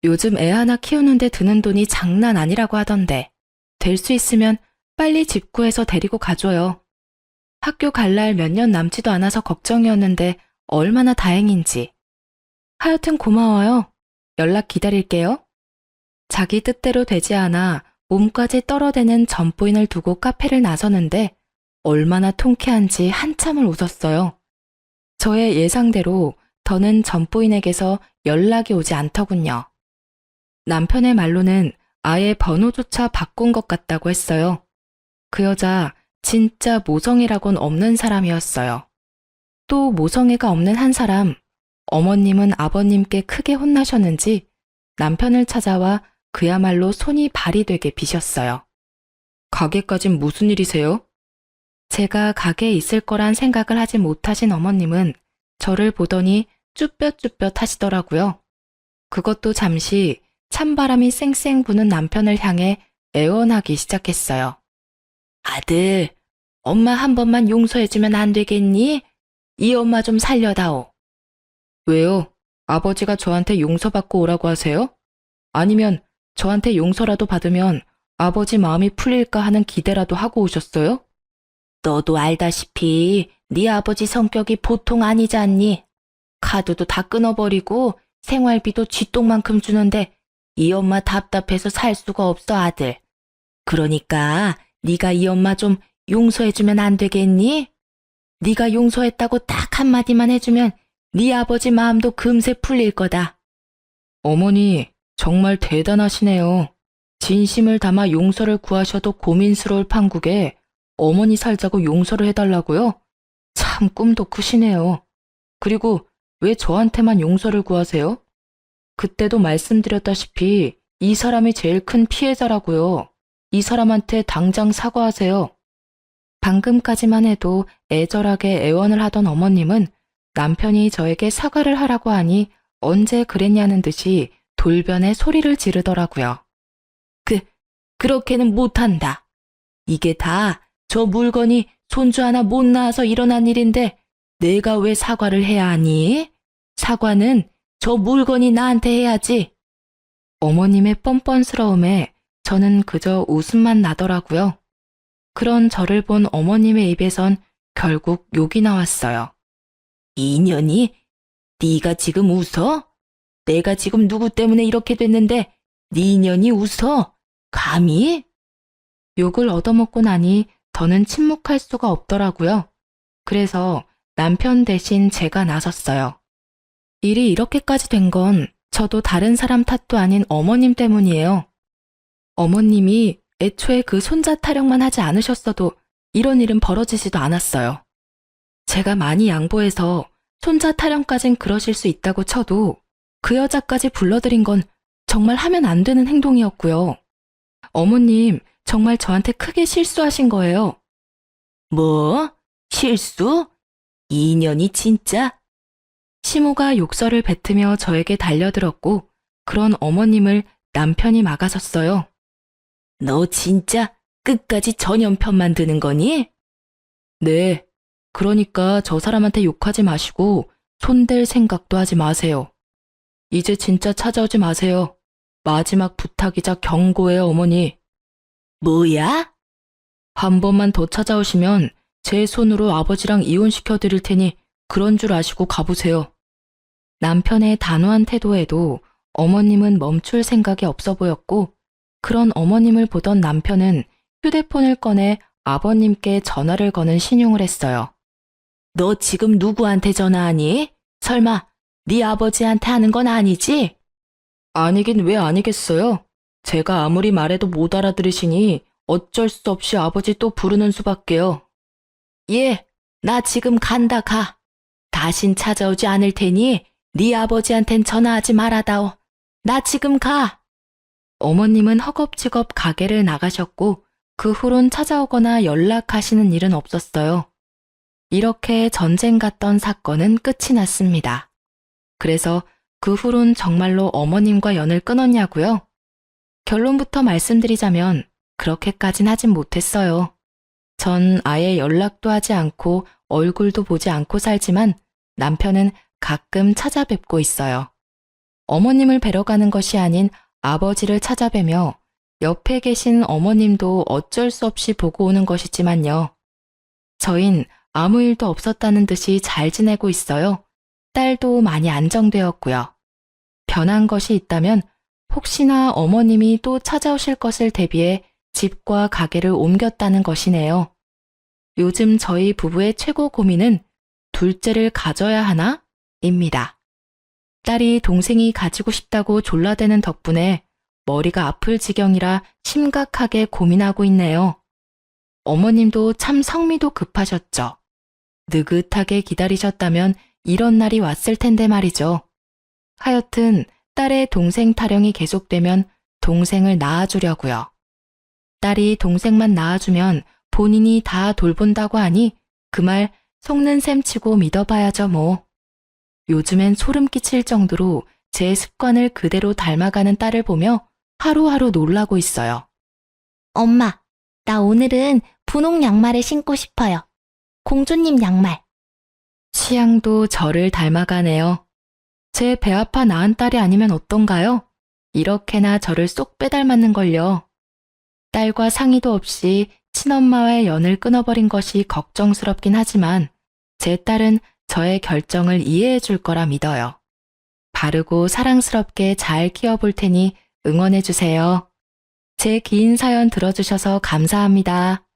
[SPEAKER 1] 요즘 애 하나 키우는데 드는 돈이 장난 아니라고 하던데 될 수 있으면 빨리 집 구해서 데리고 가줘요. 학교 갈 날 몇 년 남지도 않아서 걱정이었는데 얼마나 다행인지. 하여튼 고마워요. 연락 기다릴게요. 자기 뜻대로 되지 않아 몸까지 떨어대는 전부인을 두고 카페를 나서는데 얼마나 통쾌한지 한참을 웃었어요. 저의 예상대로 더는 전부인에게서 연락이 오지 않더군요. 남편의 말로는 아예 번호조차 바꾼 것 같다고 했어요. 그 여자 진짜 모성애라곤 없는 사람이었어요. 또 모성애가 없는 한 사람, 어머님은 아버님께 크게 혼나셨는지 남편을 찾아와 그야말로 손이 발이 되게 비셨어요. 가게까진 무슨 일이세요? 제가 가게에 있을 거란 생각을 하지 못하신 어머님은 저를 보더니 쭈뼛쭈뼛 하시더라고요. 그것도 잠시 찬바람이 쌩쌩 부는 남편을 향해 애원하기 시작했어요. 아들, 엄마 한 번만 용서해주면 안 되겠니? 이 엄마 좀 살려다오. 왜요? 아버지가 저한테 용서받고 오라고 하세요? 아니면 저한테 용서라도 받으면 아버지 마음이 풀릴까 하는 기대라도 하고 오셨어요? 너도 알다시피 네 아버지 성격이 보통 아니지 않니? 카드도 다 끊어버리고 생활비도 쥐똥만큼 주는데 이 엄마 답답해서 살 수가 없어 아들. 그러니까 네가 이 엄마 좀 용서해주면 안 되겠니? 네가 용서했다고 딱 한마디만 해주면 네 아버지 마음도 금세 풀릴 거다. 어머니, 정말 대단하시네요. 진심을 담아 용서를 구하셔도 고민스러울 판국에 어머니 살자고 용서를 해달라고요? 참 참 꿈도 크시네요. 그리고 왜 저한테만 용서를 구하세요? 그때도 말씀드렸다시피 이 사람이 제일 큰 피해자라고요. 이 사람한테 당장 사과하세요. 방금까지만 해도 애절하게 애원을 하던 어머님은 남편이 저에게 사과를 하라고 하니 언제 그랬냐는 듯이 돌변에 소리를 지르더라고요. 그렇게는 못한다. 이게 다 저 물건이 손주 하나 못 낳아서 일어난 일인데 내가 왜 사과를 해야 하니? 사과는 저 물건이 나한테 해야지. 어머님의 뻔뻔스러움에 저는 그저 웃음만 나더라고요. 그런 저를 본 어머님의 입에선 결국 욕이 나왔어요. 이년이? 네가 지금 웃어? 내가 지금 누구 때문에 이렇게 됐는데 네 인연이 웃어? 감히? 욕을 얻어먹고 나니 더는 침묵할 수가 없더라고요. 그래서 남편 대신 제가 나섰어요. 일이 이렇게까지 된 건 저도 다른 사람 탓도 아닌 어머님 때문이에요. 어머님이 애초에 그 손자 타령만 하지 않으셨어도 이런 일은 벌어지지도 않았어요. 제가 많이 양보해서 손자 타령까진 그러실 수 있다고 쳐도 그 여자까지 불러들인 건 정말 하면 안 되는 행동이었고요. 어머님, 정말 저한테 크게 실수하신 거예요. 뭐? 실수? 이년이 진짜? 시모가 욕설을 뱉으며 저에게 달려들었고 그런 어머님을 남편이 막아섰어요. 너 진짜 끝까지 전연편만 드는 거니? 네, 그러니까 저 사람한테 욕하지 마시고 손댈 생각도 하지 마세요. 이제 진짜 찾아오지 마세요. 마지막 부탁이자 경고예요, 어머니. 뭐야? 한 번만 더 찾아오시면 제 손으로 아버지랑 이혼시켜 드릴 테니 그런 줄 아시고 가보세요. 남편의 단호한 태도에도 어머님은 멈출 생각이 없어 보였고 그런 어머님을 보던 남편은 휴대폰을 꺼내 아버님께 전화를 거는 신용을 했어요. 너 지금 누구한테 전화하니? 설마 네 아버지한테 하는 건 아니지? 아니긴 왜 아니겠어요? 제가 아무리 말해도 못 알아들으시니 어쩔 수 없이 아버지 또 부르는 수밖에요. 예, 나 지금 간다 가. 다신 찾아오지 않을 테니 네 아버지한텐 전화하지 말아다오. 나 지금 가. 어머님은 허겁지겁 가게를 나가셨고 그 후론 찾아오거나 연락하시는 일은 없었어요. 이렇게 전쟁 같던 사건은 끝이 났습니다. 그래서 그 후론 정말로 어머님과 연을 끊었냐고요? 결론부터 말씀드리자면 그렇게까진 하진 못했어요. 전 아예 연락도 하지 않고 얼굴도 보지 않고 살지만 남편은 가끔 찾아뵙고 있어요. 어머님을 뵈러 가는 것이 아닌 아버지를 찾아뵈며 옆에 계신 어머님도 어쩔 수 없이 보고 오는 것이지만요. 저흰 아무 일도 없었다는 듯이 잘 지내고 있어요. 딸도 많이 안정되었고요. 변한 것이 있다면 혹시나 어머님이 또 찾아오실 것을 대비해 집과 가게를 옮겼다는 것이네요. 요즘 저희 부부의 최고 고민은 둘째를 가져야 하나? 입니다. 딸이 동생이 가지고 싶다고 졸라대는 덕분에 머리가 아플 지경이라 심각하게 고민하고 있네요. 어머님도 참 성미도 급하셨죠. 느긋하게 기다리셨다면 이런 날이 왔을 텐데 말이죠. 하여튼 딸의 동생 타령이 계속되면 동생을 낳아주려고요. 딸이 동생만 낳아주면 본인이 다 돌본다고 하니 그 말 속는 셈 치고 믿어봐야죠 뭐. 요즘엔 소름 끼칠 정도로 제 습관을 그대로 닮아가는 딸을 보며 하루하루 놀라고 있어요.
[SPEAKER 2] 엄마, 나 오늘은 분홍 양말을 신고 싶어요. 공주님 양말.
[SPEAKER 1] 취향도 저를 닮아가네요. 제 배 아파 낳은 딸이 아니면 어떤가요? 이렇게나 저를 쏙 빼닮았는걸요. 딸과 상의도 없이 친엄마와의 연을 끊어버린 것이 걱정스럽긴 하지만 제 딸은 저의 결정을 이해해 줄 거라 믿어요. 바르고 사랑스럽게 잘 키워볼 테니 응원해 주세요. 제 긴 사연 들어주셔서 감사합니다.